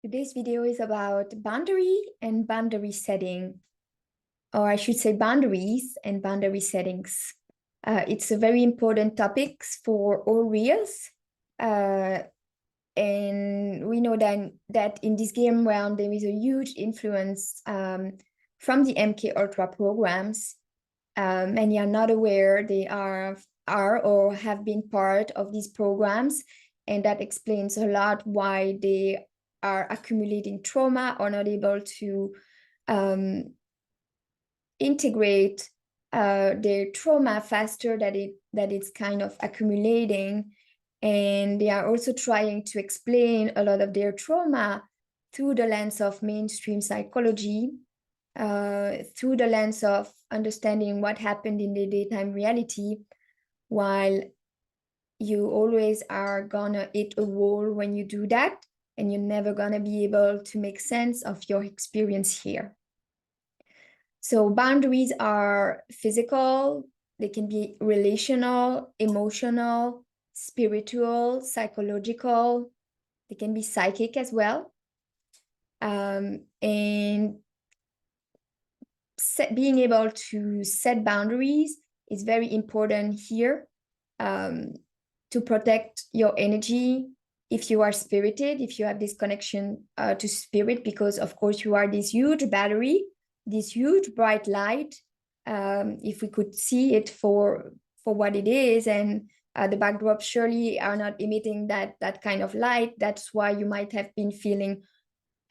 Today's video is about boundary and boundary setting, or I should say boundaries and boundary settings. It's a very important topic for all reals. And we know that in this game round, there is a huge influence from the MK Ultra programs. Many are not aware they are or have been part of these programs. And that explains a lot why they are accumulating trauma or not able to integrate their trauma faster that it's kind of accumulating. And they are also trying to explain a lot of their trauma through the lens of mainstream psychology, through the lens of understanding what happened in the daytime reality, while you always are gonna hit a wall when you do that, and you're never gonna be able to make sense of your experience here. So boundaries are physical, they can be relational, emotional, spiritual, psychological, they can be psychic as well. And being able to set boundaries is very important here to protect your energy if you are spirited, if you have this connection to spirit, because of course you are this huge battery, this huge bright light. If we could see it for what it is, and the backdrops surely are not emitting that kind of light. That's why you might have been feeling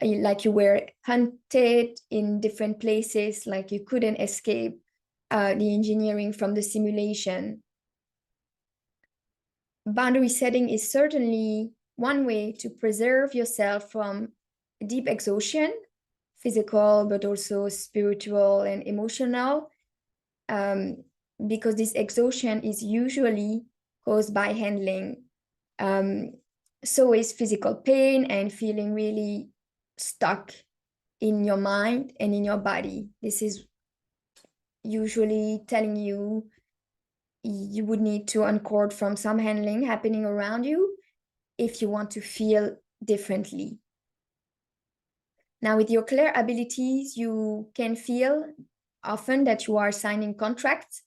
like you were hunted in different places, like you couldn't escape the engineering from the simulation. Boundary setting is certainly one way to preserve yourself from deep exhaustion, physical, but also spiritual and emotional, because this exhaustion is usually caused by handling. So is physical pain and feeling really stuck in your mind and in your body. This is usually telling you you would need to uncord from some handling happening around you if you want to feel differently. Now, with your clear abilities, you can feel often that you are signing contracts.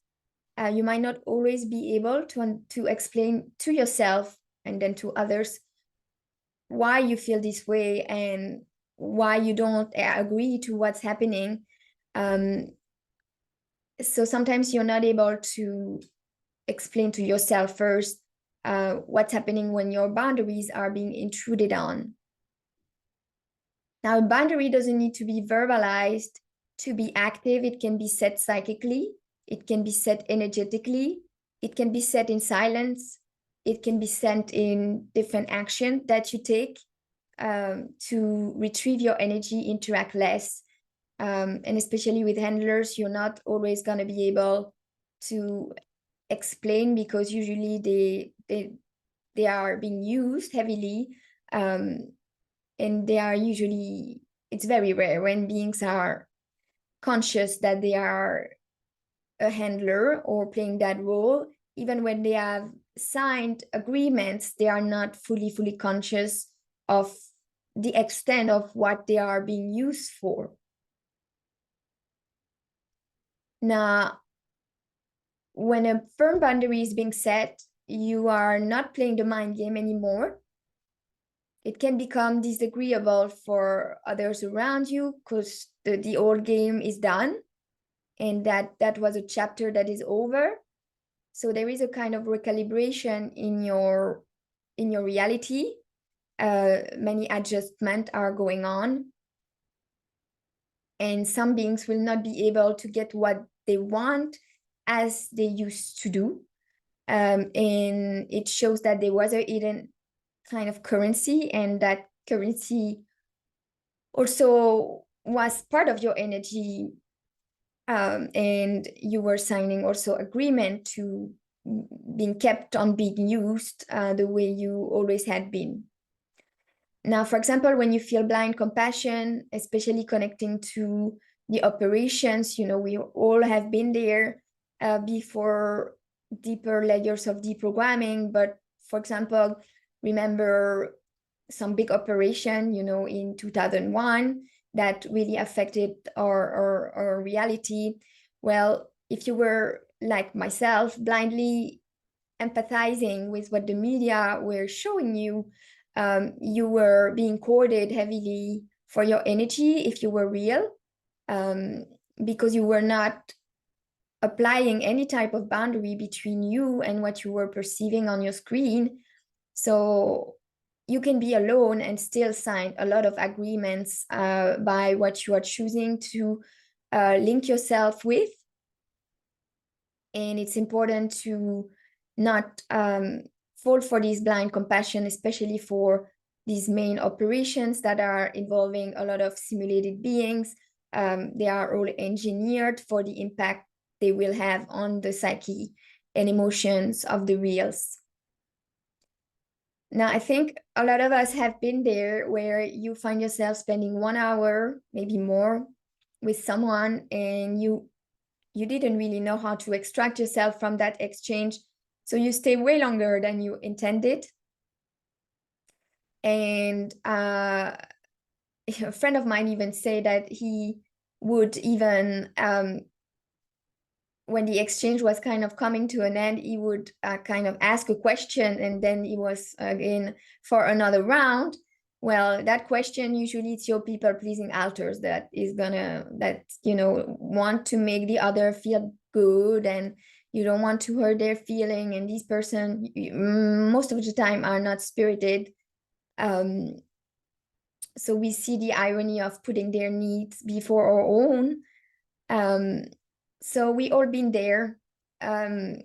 You might not always be able to explain to yourself and then to others why you feel this way and why you don't agree to what's happening. So sometimes you're not able to explain to yourself first what's happening when your boundaries are being intruded on. Now, a boundary doesn't need to be verbalized to be active. It can be set psychically. It can be set energetically. It can be set in silence. It can be set in different action that you take to retrieve your energy, interact less. And especially with handlers, you're not always going to be able to explain because usually they are being used heavily, and they are usually, it's very rare when beings are conscious that they are a handler or playing that role. Even when they have signed agreements, they are not fully conscious of the extent of what they are being used for. Now, when a firm boundary is being set, you are not playing the mind game anymore. It can become disagreeable for others around you because the old game is done, and that was a chapter that is over. So there is a kind of recalibration in your reality. Many adjustments are going on, and some beings will not be able to get what they want as they used to do. And it shows that there was a hidden kind of currency, and that currency also was part of your energy, and you were signing also agreement to being kept on being used the way you always had been. Now, for example, when you feel blind compassion, especially connecting to the operations, we all have been there before deeper layers of deprogramming. But for example, remember some big operation, you know, in 2001 that really affected our reality. Well, if you were like myself, blindly empathizing with what the media were showing you, you were being courted heavily for your energy if you were real, because you were not applying any type of boundary between you and what you were perceiving on your screen. So you can be alone and still sign a lot of agreements by what you are choosing to link yourself with. And it's important to not fall for this blind compassion, especially for these main operations that are involving a lot of simulated beings. They are all engineered for the impact they will have on the psyche and emotions of the reals. Now, I think a lot of us have been there where you find yourself spending 1 hour, maybe more, with someone, and you didn't really know how to extract yourself from that exchange. So you stay way longer than you intended. And a friend of mine even said that he would even, when the exchange was kind of coming to an end, he would kind of ask a question, and then he was again for another round. Well, that question, usually it's your people pleasing alters that you know, want to make the other feel good, and you don't want to hurt their feeling. And these person most of the time are not spirited. So we see the irony of putting their needs before our own. So we all been there. And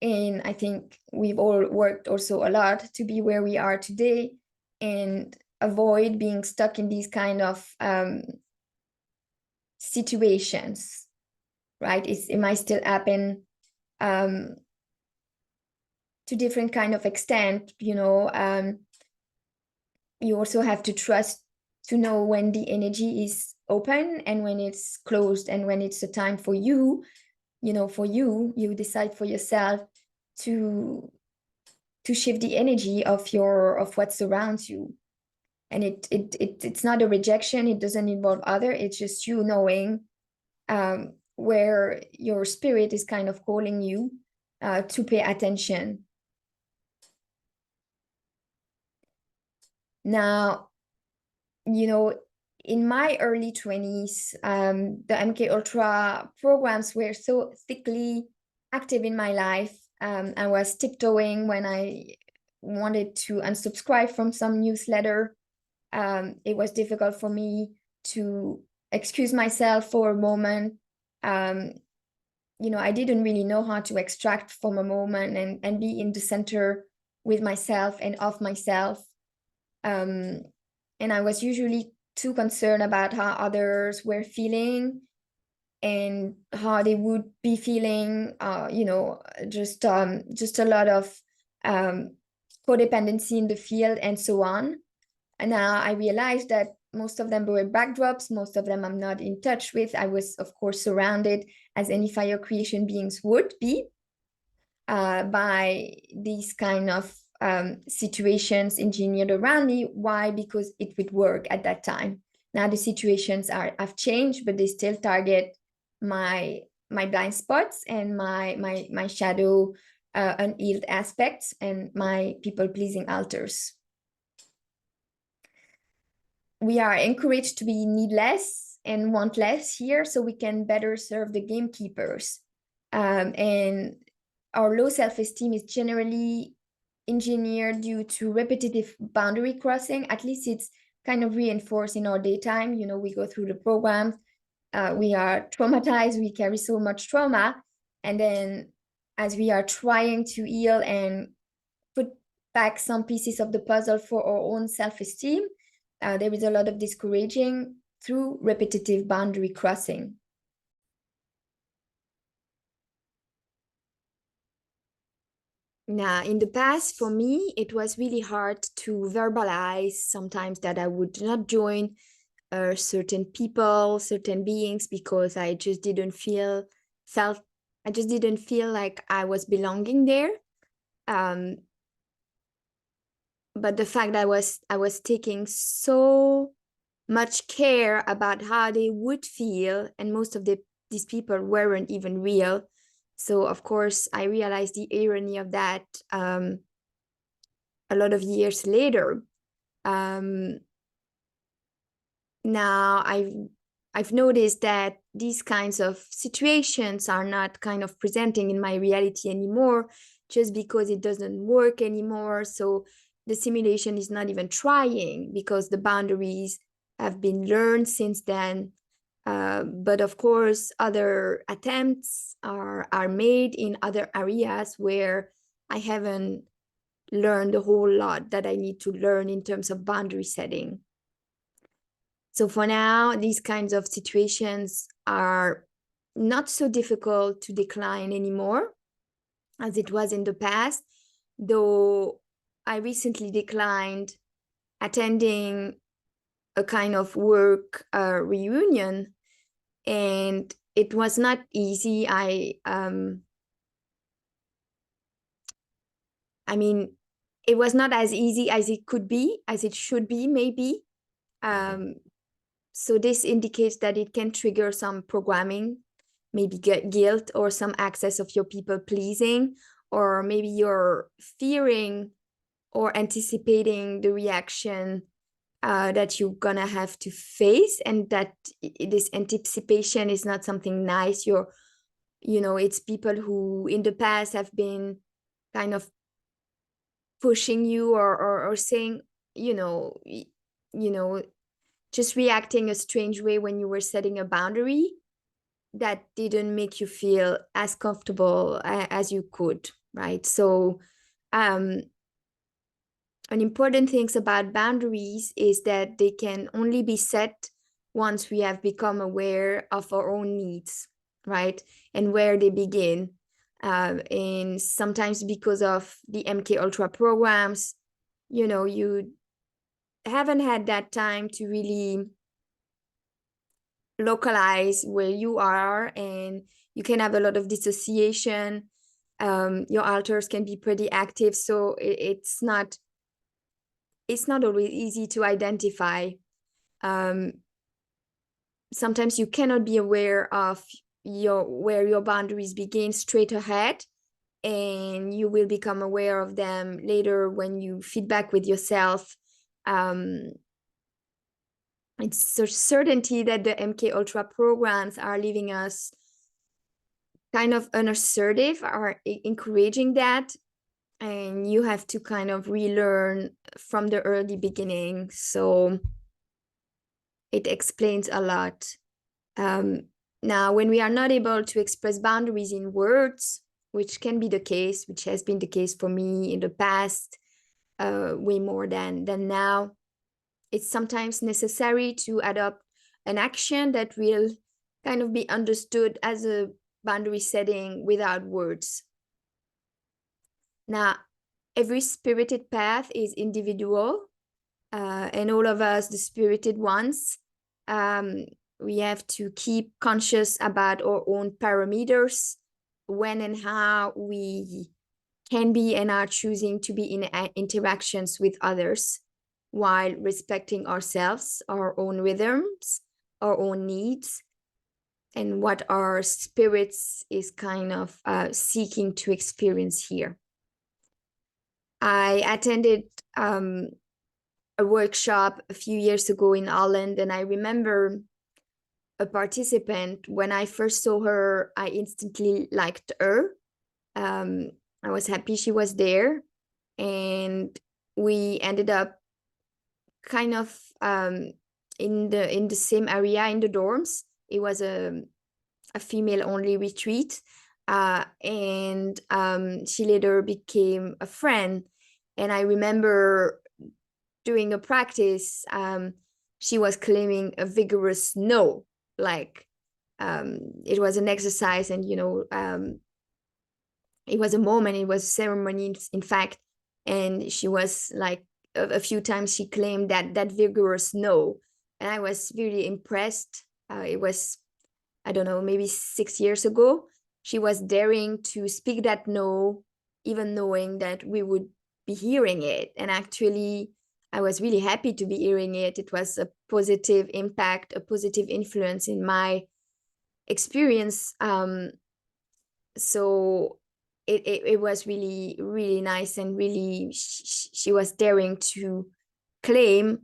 I think we've all worked also a lot to be where we are today and avoid being stuck in these kind of situations, right? It might still happen to different kind of extent, you know. You also have to trust to know when the energy is open and when it's closed, and when it's the time for you, you know, for you decide for yourself to shift the energy of what surrounds you. And it's not a rejection, it doesn't involve other, it's just you knowing where your spirit is kind of calling you to pay attention. Now, you know, in my early 20s, the MK Ultra programs were so thickly active in my life. I was tiptoeing when I wanted to unsubscribe from some newsletter. It was difficult for me to excuse myself for a moment. You know, I didn't really know how to extract from a moment and be in the center with myself and of myself. And I was usually too concerned about how others were feeling and how they would be feeling, you know, just a lot of codependency in the field and so on. And now I realized that most of them were backdrops, most of them I'm not in touch with. I was, of course, surrounded, as any fire creation beings would be, by these kind of situations engineered around me. Why? Because it would work at that time. Now the situations have changed, but they still target my blind spots and my shadow unhealed aspects and my people-pleasing alters. We are encouraged to be needless and want less here so we can better serve the gamekeepers. And our low self-esteem is generally engineered due to repetitive boundary crossing. At least it's kind of reinforced in our daytime. You know, we go through the program, we are traumatized, we carry so much trauma. And then as we are trying to heal and put back some pieces of the puzzle for our own self-esteem, there is a lot of discouraging through repetitive boundary crossing. Now, in the past, for me, it was really hard to verbalize sometimes that I would not join certain people, certain beings, because I just didn't feel like I was belonging there. but the fact that I was taking so much care about how they would feel, and most of these people weren't even real. So of course I realized the irony of that a lot of years later. Now I've noticed that these kinds of situations are not kind of presenting in my reality anymore, just because it doesn't work anymore. So the simulation is not even trying, because the boundaries have been learned since then. But of course, other attempts are made in other areas where I haven't learned a whole lot that I need to learn in terms of boundary setting. So for now, these kinds of situations are not so difficult to decline anymore as it was in the past, though I recently declined attending a kind of work reunion, and it was not easy. I mean, it was not as easy as it could be, as it should be, maybe. So this indicates that it can trigger some programming, maybe guilt or some access of your people pleasing, or maybe you're fearing or anticipating the reaction that you're gonna have to face, and that this anticipation is not something nice. It's people who in the past have been kind of pushing you or saying, just reacting a strange way when you were setting a boundary that didn't make you feel as comfortable as you could, right? So an important thing about boundaries is that they can only be set once we have become aware of our own needs, right? And where they begin. And sometimes because of the MK Ultra programs, you haven't had that time to really localize where you are, and you can have a lot of dissociation. Your alters can be pretty active, so it's not always easy to identify. Sometimes you cannot be aware of where your boundaries begin straight ahead, and you will become aware of them later when you feedback with yourself. It's a certainty that the MK Ultra programs are leaving us kind of unassertive, are encouraging that, and you have to kind of relearn from the early beginning. So it explains a lot. Now, when we are not able to express boundaries in words, which can be the case, which has been the case for me in the past, way more than now, it's sometimes necessary to adopt an action that will kind of be understood as a boundary setting without words. Now, every spirited path is individual, and all of us, the spirited ones, we have to keep conscious about our own parameters, when and how we can be and are choosing to be in interactions with others, while respecting ourselves, our own rhythms, our own needs, and what our spirits is kind of seeking to experience here. I attended a workshop a few years ago in Holland, and I remember a participant. When I first saw her, I instantly liked her. I was happy she was there, and we ended up kind of in the same area in the dorms. It was a female only retreat, and she later became a friend. And I remember during a practice, she was claiming a vigorous no, like it was an exercise, and it was a moment, it was a ceremony, in fact, and she was like, a few times she claimed that vigorous no, and I was really impressed. It was, I don't know, maybe 6 years ago. She was daring to speak that no, even knowing that we would be hearing it. And actually, I was really happy to be hearing it. It was a positive impact, a positive influence in my experience. So it was really, really nice, and really she was daring to claim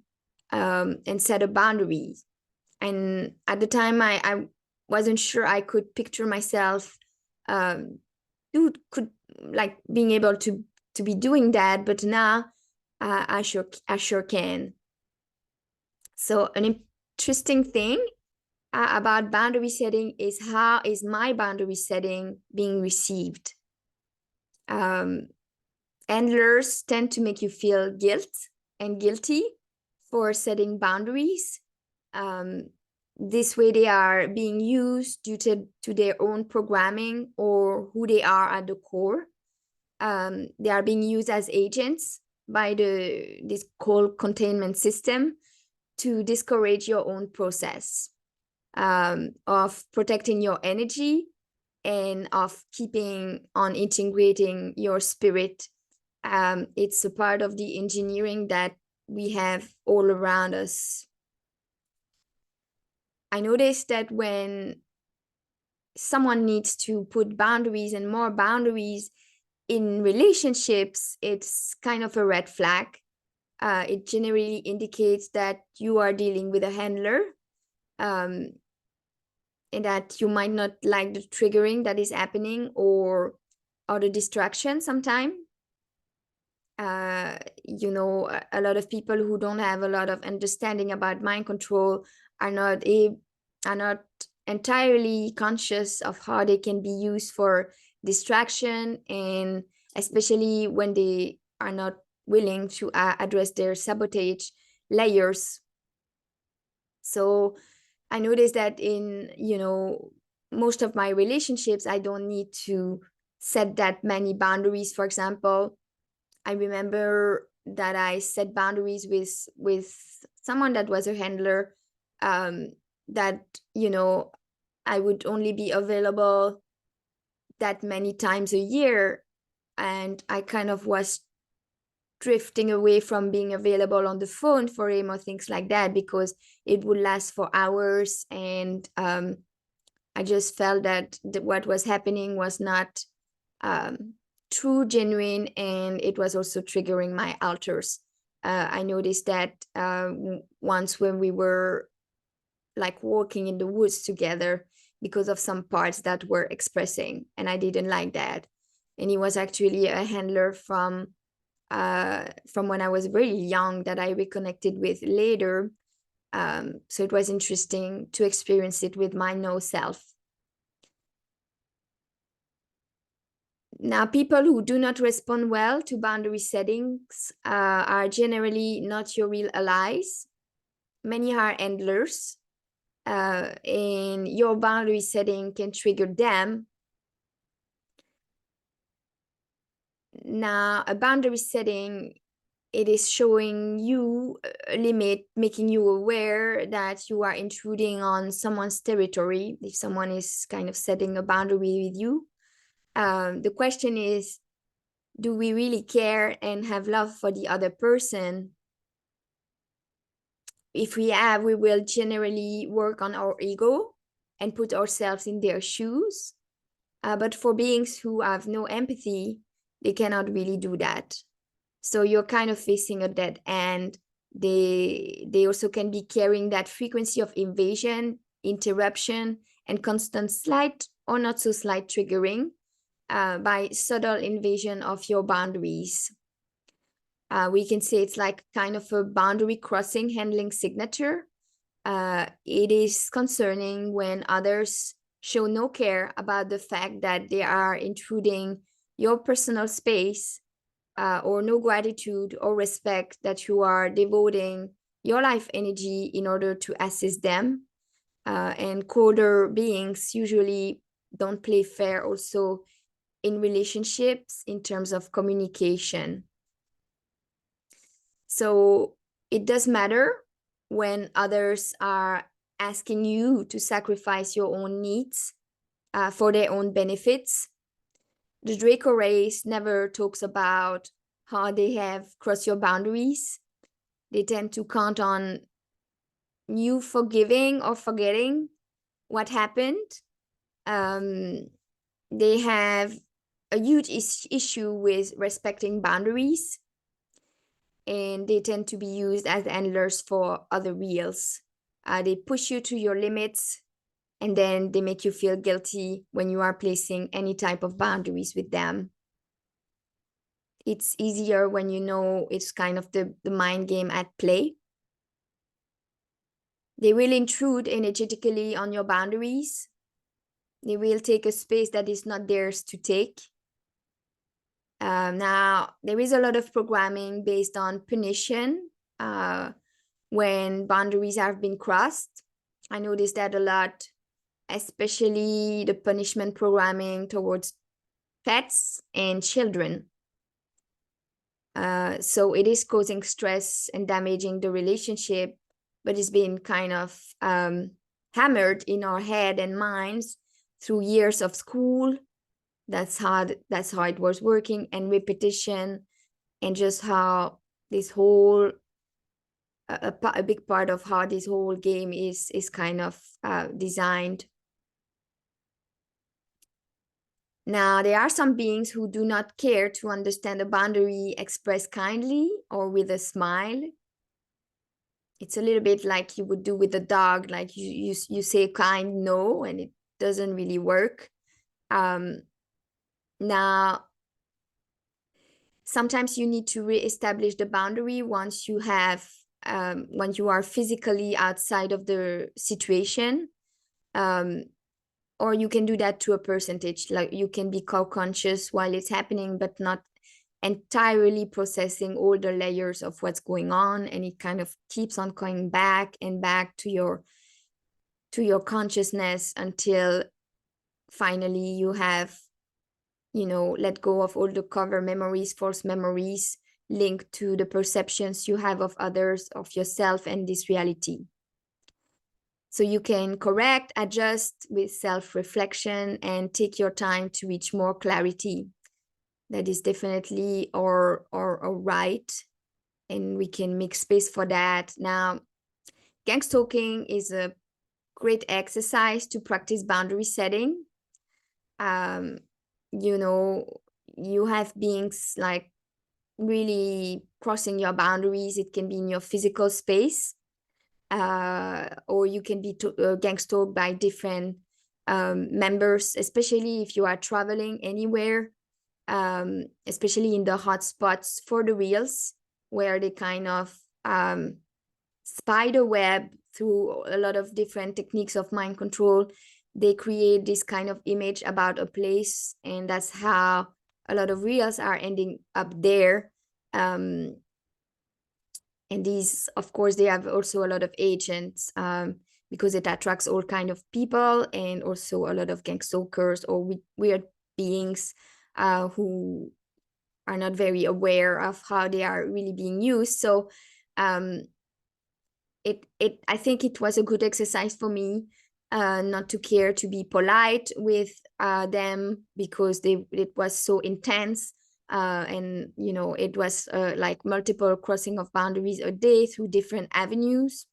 and set a boundary. And at the time, I wasn't sure I could picture myself could like being able to be doing that, but now I sure can. So an interesting thing about boundary setting is how is my boundary setting being received. Handlers tend to make you feel guilty for setting boundaries. This way they are being used due to their own programming or who they are at the core. They are being used as agents by this cold containment system to discourage your own process of protecting your energy and of keeping on integrating your spirit. It's a part of the engineering that we have all around us. I noticed that when someone needs to put boundaries and more boundaries in relationships, it's kind of a red flag. It generally indicates that you are dealing with a handler, and that you might not like the triggering that is happening or the distraction sometimes. You know, a lot of people who don't have a lot of understanding about mind control are not entirely conscious of how they can be used for distraction, and especially when they are not willing to address their sabotage layers. So I noticed that in, you know, most of my relationships, I don't need to set that many boundaries. For example, I remember that I set boundaries with someone that was a handler, that, you know, I would only be available that many times a year. And I kind of was drifting away from being available on the phone for him or things like that, because it would last for hours. And I just felt that what was happening was not true, genuine, and it was also triggering my alters. I noticed that once when we were like walking in the woods together, because of some parts that were expressing, and I didn't like that. And he was actually a handler from when I was very young that I reconnected with later. So it was interesting to experience it with my no self. Now, people who do not respond well to boundary settings are generally not your real allies. Many are handlers, and your boundary setting can trigger them. Now, a boundary setting, it is showing you a limit, making you aware that you are intruding on someone's territory. If someone is kind of setting a boundary with you, the question is, do we really care and have love for the other person? If we have, we will generally work on our ego and put ourselves in their shoes. But for beings who have no empathy, they cannot really do that. So you're kind of facing a dead end. They also can be carrying that frequency of invasion, interruption, and constant slight or not so slight triggering by subtle invasion of your boundaries. We can say it's like kind of a boundary crossing handling signature. It is concerning when others show no care about the fact that they are intruding your personal space, or no gratitude or respect that you are devoting your life energy in order to assist them. And colder beings usually don't play fair also in relationships in terms of communication. So it does matter when others are asking you to sacrifice your own needs for their own benefits. The Draco race never talks about how they have crossed your boundaries. They tend to count on you forgiving or forgetting what happened. They have a huge issue with respecting boundaries, and they tend to be used as handlers for other reals. They push you to your limits, and then they make you feel guilty when you are placing any type of boundaries with them. It's easier when you know it's kind of the mind game at play. They will intrude energetically on your boundaries. They will take a space that is not theirs to take. Now, there is a lot of programming based on punition when boundaries have been crossed. I noticed that a lot, especially the punishment programming towards pets and children. So it is causing stress and damaging the relationship, but it's been kind of hammered in our head and minds through years of school. That's how it was working, and repetition, and just how this whole a big part of how this whole game is kind of designed. Now, there are some beings who do not care to understand a boundary expressed kindly or with a smile. It's a little bit like you would do with a dog, like you say kind no, and it doesn't really work. Now, sometimes you need to reestablish the boundary once you have when you are physically outside of the situation, or you can do that to a percentage. Like you can be co-conscious while it's happening, but not entirely processing all the layers of what's going on, and it kind of keeps on going back and back to your consciousness until finally you have, let go of all the cover memories, false memories linked to the perceptions you have of others, of yourself, and this reality. So you can correct, adjust with self-reflection, and take your time to reach more clarity. That is definitely our right, and we can make space for that. Now, Gangstalking is a great exercise to practice boundary setting. You have beings like really crossing your boundaries. It can be in your physical space, or you can be gangstalked by different members, especially if you are traveling anywhere, especially in the hot spots for the reels, where they kind of spider web through a lot of different techniques of mind control. They create this kind of image about a place, and that's how a lot of reels are ending up there. And these, of course, they have also a lot of agents, because it attracts all kind of people, and also a lot of gangstalkers or weird beings who are not very aware of how they are really being used. So I think it was a good exercise for me, not to care to be polite with them, because it was so intense, and it was like multiple crossing of boundaries a day through different avenues,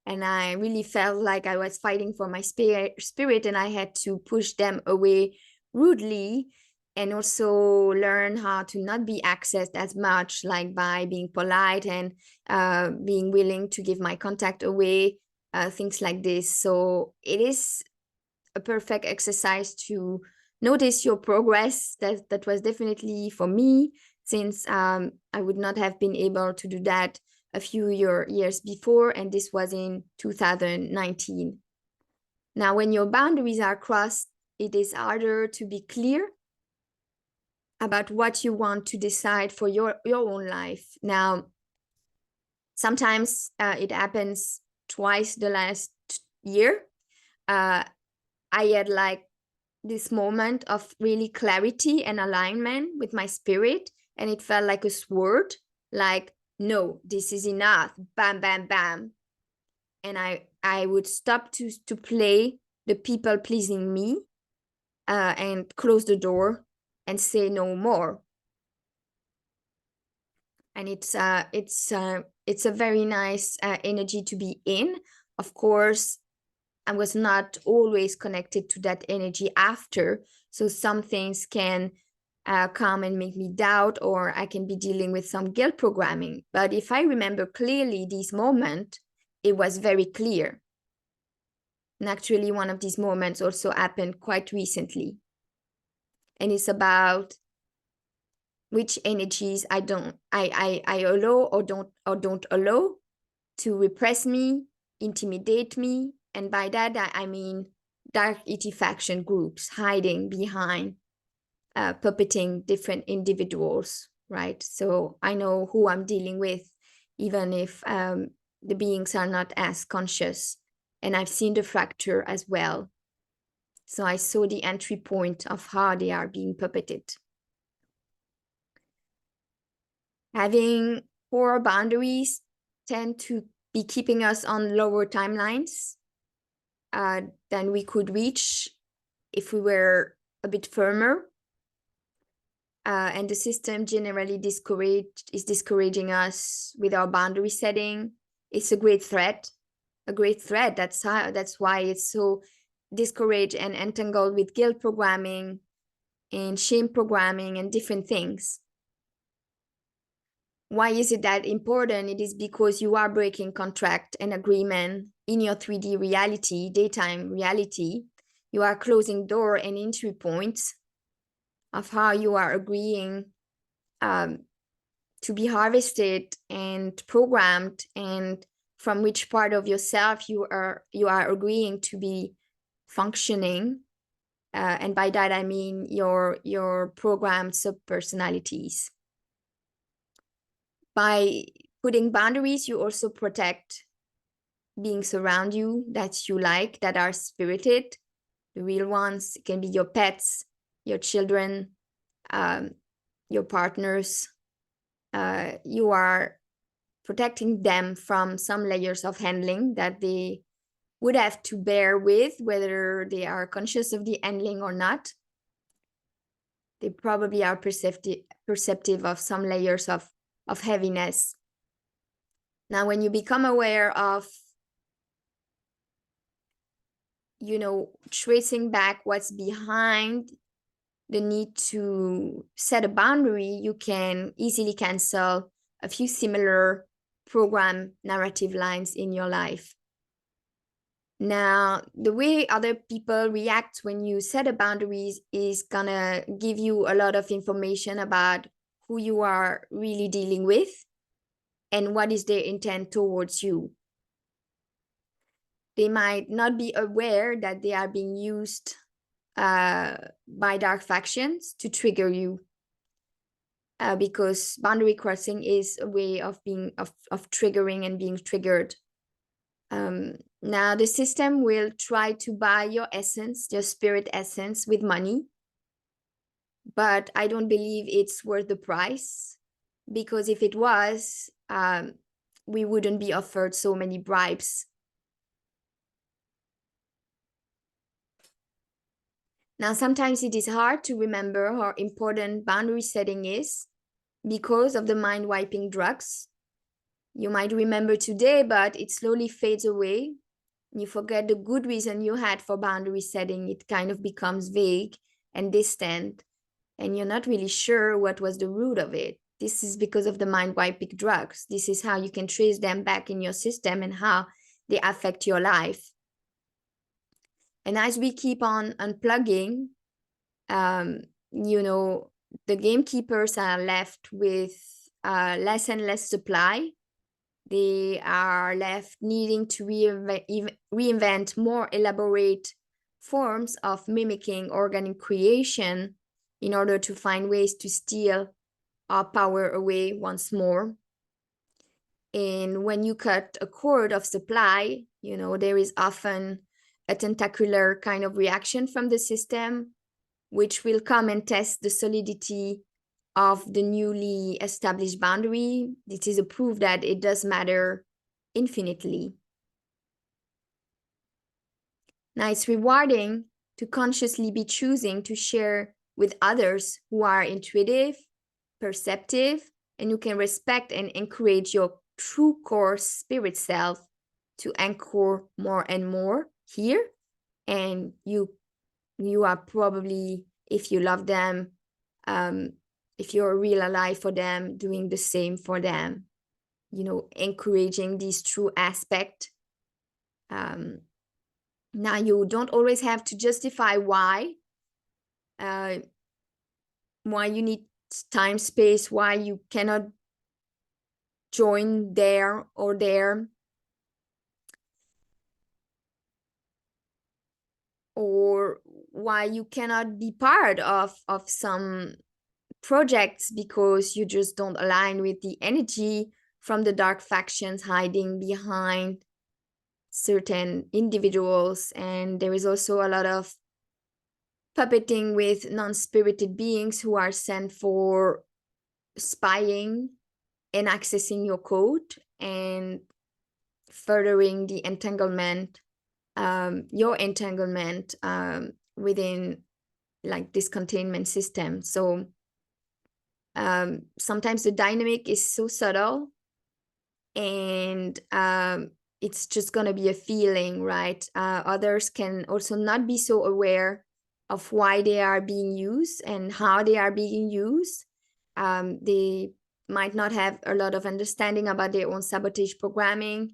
and I really felt like I was fighting for my spirit, and I had to push them away rudely, and also learn how to not be accessed as much, like by being polite and being willing to give my contact away, things like this. So it is a perfect exercise to notice your progress. That was definitely for me, since I would not have been able to do that a few years before, and this was in 2019. Now, when your boundaries are crossed, it is harder to be clear about what you want to decide for your own life. Now, sometimes it happens twice the last year. I had like this moment of really clarity and alignment with my spirit, and it felt like a sword, like, no, this is enough, bam, bam, bam. And I would stop to play the people pleasing me, and close the door and say no more. And it's a very nice energy to be in. Of course, I was not always connected to that energy after, so some things can come and make me doubt, or I can be dealing with some guilt programming. But if I remember clearly this moment, it was very clear. And actually, one of these moments also happened quite recently. And it's about which energies I allow or don't allow to repress me, intimidate me. And by that, I mean dark ET faction groups hiding behind puppeting different individuals, right? So I know who I'm dealing with, even if the beings are not as conscious. And I've seen the fracture as well. So I saw the entry point of how they are being puppeted. Having poor boundaries tend to be keeping us on lower timelines than we could reach if we were a bit firmer. And the system generally is discouraging us with our boundary setting. It's a great threat. That's why it's so discouraged and entangled with guilt programming and shame programming and different things. Why is it that important? It is because you are breaking contract and agreement in your 3D reality, daytime reality. You are closing door and entry points of how you are agreeing to be harvested and programmed, and from which part of yourself you are agreeing to be functioning. And by that, I mean your programmed subpersonalities. By putting boundaries, you also protect beings around you that you like, that are spirited, the real ones. It can be your pets, your children, your partners. You are protecting them from some layers of handling that they would have to bear with, whether they are conscious of the handling or not. They probably are perceptive of some layers of heaviness. Now, when you become aware of, tracing back what's behind the need to set a boundary, you can easily cancel a few similar program narrative lines in your life. Now, the way other people react when you set a boundaries is gonna give you a lot of information about who you are really dealing with and what is their intent towards you. They might not be aware that they are being used by dark factions to trigger you, because boundary crossing is a way of triggering and being triggered. Now the system will try to buy your essence, your spirit essence, with money, but I don't believe it's worth the price, because if it was, we wouldn't be offered so many bribes. Now, sometimes it is hard to remember how important boundary setting is because of the mind-wiping drugs. You might remember today, but it slowly fades away. You forget the good reason you had for boundary setting. It kind of becomes vague and distant, and you're not really sure what was the root of it. This is because of the mind-wiping drugs. This is how you can trace them back in your system and how they affect your life. And as we keep on unplugging, the gamekeepers are left with less and less supply. They are left needing to reinvent more elaborate forms of mimicking organic creation in order to find ways to steal our power away once more. And when you cut a cord of supply, there is often a tentacular kind of reaction from the system, which will come and test the solidity of the newly established boundary. This is a proof that it does matter infinitely. Now, it's rewarding to consciously be choosing to share with others who are intuitive, perceptive, and you can respect and encourage your true core spirit self to anchor more and more here. And you are probably, if you love them, if you're real alive for them, doing the same for them, you know, encouraging this true aspect. Now, you don't always have to justify why you need time, space, why you cannot join there or there, or why you cannot be part of some projects because you just don't align with the energy from the dark factions hiding behind certain individuals. And there is also a lot of puppeting with non-spirited beings who are sent for spying and accessing your code and furthering the entanglement, your entanglement within like this containment system. So sometimes the dynamic is so subtle, and it's just going to be a feeling, right? Others can also not be so aware of why they are being used and how they are being used. They might not have a lot of understanding about their own sabotage programming,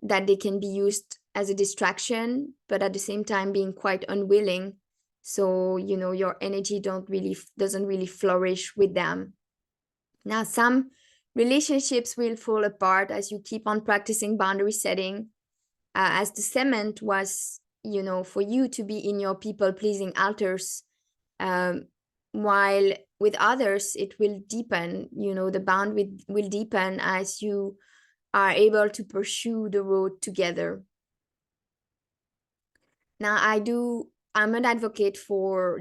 that they can be used as a distraction, but at the same time being quite unwilling. So, you know, your energy doesn't really flourish with them. Now, some relationships will fall apart as you keep on practicing boundary setting, as the cement was, you know, for you to be in your people-pleasing altars, while with others it will deepen, you know, the bond will deepen as you are able to pursue the road together. Now, I'm an advocate for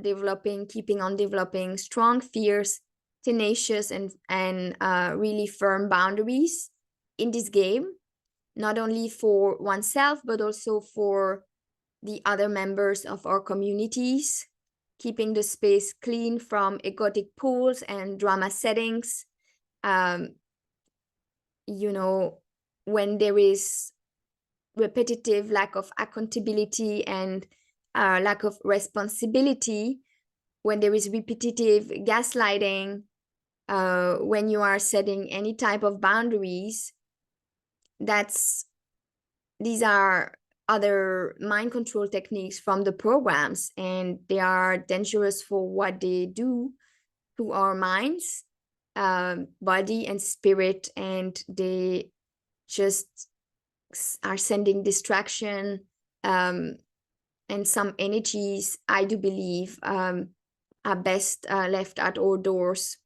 keeping on developing strong, fierce, tenacious, and really firm boundaries in this game, not only for oneself, but also for the other members of our communities, keeping the space clean from egotic pools and drama settings. You know, when there is repetitive lack of accountability and lack of responsibility, when there is repetitive gaslighting, when you are setting any type of boundaries, these are other mind control techniques from the programs, and they are dangerous for what they do to our minds, body and spirit, and they just are sending distraction and some energies, I do believe, are best left at our doors.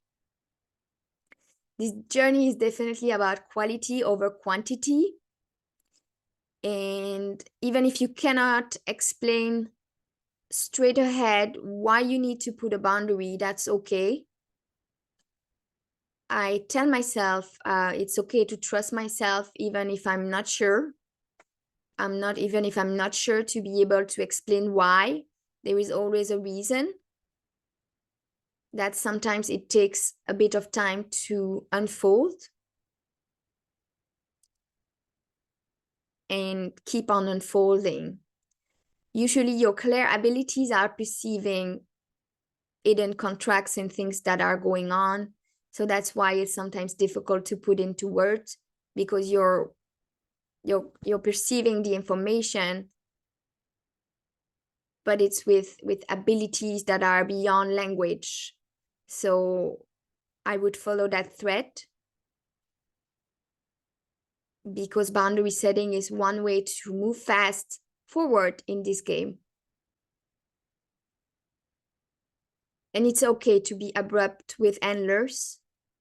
This journey is definitely about quality over quantity. And even if you cannot explain straight ahead why you need to put a boundary, that's okay. I tell myself it's okay to trust myself, even if I'm not sure. Even if I'm not sure to be able to explain why. There is always a reason. That sometimes it takes a bit of time to unfold and keep on unfolding. Usually your clear abilities are perceiving hidden contracts and things that are going on. So that's why it's sometimes difficult to put into words, because you're perceiving the information, but it's with abilities that are beyond language. So I would follow that thread, because boundary setting is one way to move fast forward in this game. And it's okay to be abrupt with handlers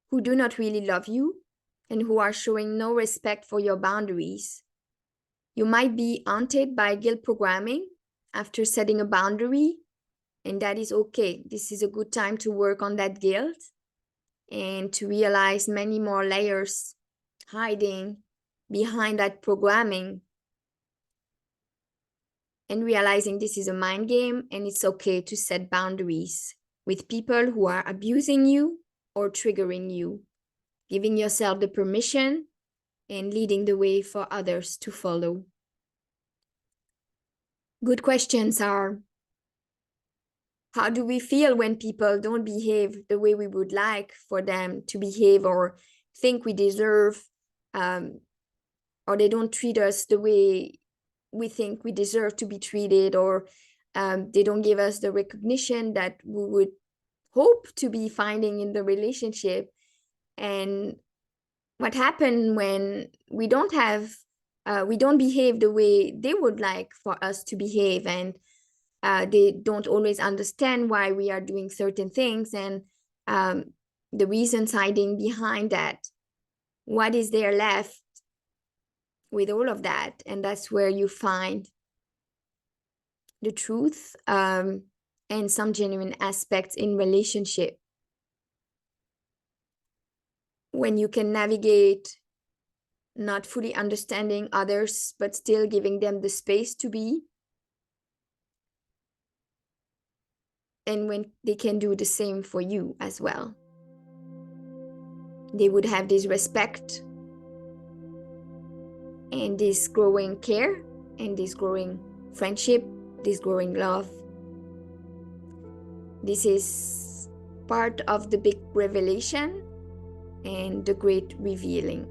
who do not really love you and who are showing no respect for your boundaries. You might be haunted by guilt programming after setting a boundary, and that is okay. This is a good time to work on that guilt and to realize many more layers hiding behind that programming, and realizing this is a mind game and it's okay to set boundaries with people who are abusing you or triggering you. giving yourself the permission and leading the way for others to follow. Good questions are, how do we feel when people don't behave the way we would like for them to behave or think we deserve, or they don't treat us the way we think we deserve to be treated, or they don't give us the recognition that we would hope to be finding in the relationship? And what happens when we don't behave the way they would like for us to behave, and they don't always understand why we are doing certain things, and the reasons hiding behind that. What is there left with all of that? And that's where you find the truth and some genuine aspects in relationship. When you can navigate not fully understanding others, but still giving them the space to be, and when they can do the same for you as well. They would have this respect and this growing care and this growing friendship, this growing love. This is part of the big revelation and the great revealing.